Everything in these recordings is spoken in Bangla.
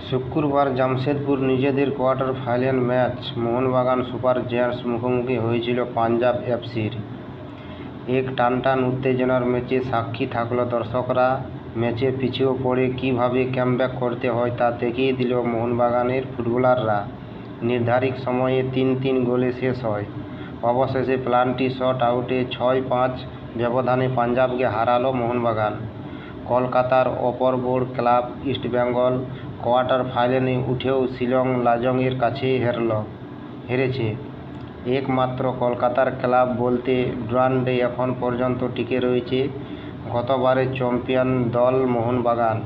শুক্রবার জামশেদপুর নিজেদের quarter final match Mohun Bagan super giants মুখোমুখি হয়েছিল পাঞ্জাব এফসির। এক টানটান উত্তেজনার ম্যাচে সাক্ষী থাকল দর্শকরা। ম্যাচে পিছিয়ে পড়ে কীভাবে কামব্যাক করতে হয় তা দেখিয়ে দিল মোহনবাগানের ফুটবলাররা। নির্ধারিত সময়ে ৩-৩ গোলে শেষ হয়। অবশেষে প্লান্টি শট আউটে ৬-৫ ব্যবধানে পাঞ্জাবকে হারালো মোহনবাগান। কলকাতার অপর বড় ক্লাব ইস্টবেঙ্গল কোয়ার্টার ফাইনালে উঠেও শিলং লাজংয়ের কাছে হেরেছে। একমাত্র কলকাতার ক্লাব বলতে ডুরান্ডে এখন পর্যন্ত টিকে রয়েছে গতবারের চ্যাম্পিয়ন দল মোহনবাগান।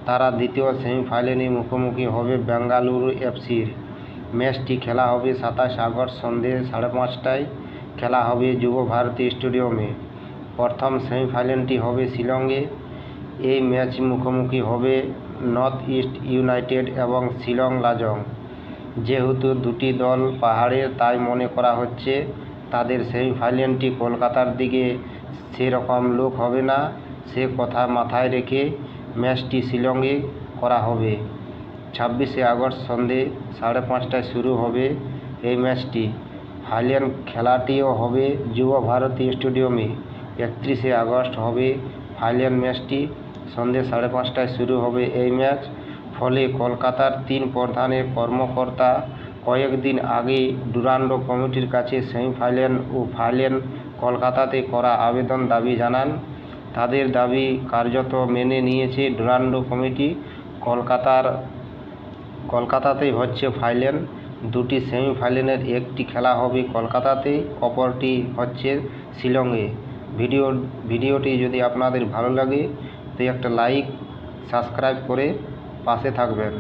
তারা দ্বিতীয় সেমিফাইনালে মুখোমুখি হবে বেঙ্গালুরু এফসির। ম্যাচটি খেলা হবে ২৭ আগস্ট সন্ধে ৫:৩০টায়। খেলা হবে যুব ভারতী স্টেডিয়ামে। প্রথম সেমিফাইনালটি হবে শিলংয়ে। এই ম্যাচ মুখোমুখি হবে নর্থ ইস্ট ইউনাইটেড এবং শিলং লাজং। যেহেতু দুটি দল পাহাড়ে, তাই মনে করা হচ্ছে তাদের সেমিফাইনালটি কলকাতার দিকে সেরকম লোক হবে না। সে কথা মাথায় রেখে ম্যাচটি শিলংয়ে করা হবে। ২৬শে আগস্ট সন্ধে ৫:৩০টায় শুরু হবে এই ম্যাচটি। ফাইনাল খেলাটিও হবে যুব ভারতী স্টেডিয়ামে। ৩১শে আগস্ট হবে ফাইনাল ম্যাচটি। সন্ধে ৫:৩০টায় শুরু হবে এই ম্যাচ। ফলে কলকাতার ৩ প্রধান কর্মকর্তা কয়েকদিন আগে ডুরান্ডো কমিটির কাছে সেমিফাইনাল ও ফাইনাল কলকাতাতে করার আবেদন দাবি জানান। তাদের দাবি কার্যত মেনে নিয়েছে ডুরান্ডো কমিটি। কলকাতাতেই হচ্ছে ফাইনাল। দুটি সেমিফাইনালের একটি খেলা হবে কলকাতাতে, অপরটি হচ্ছে শিলংয়ে। ভিডিওটি যদি আপনাদের ভালো লাগে তো একটা লাইক, সাবস্ক্রাইব করে পাশে থাকবেন।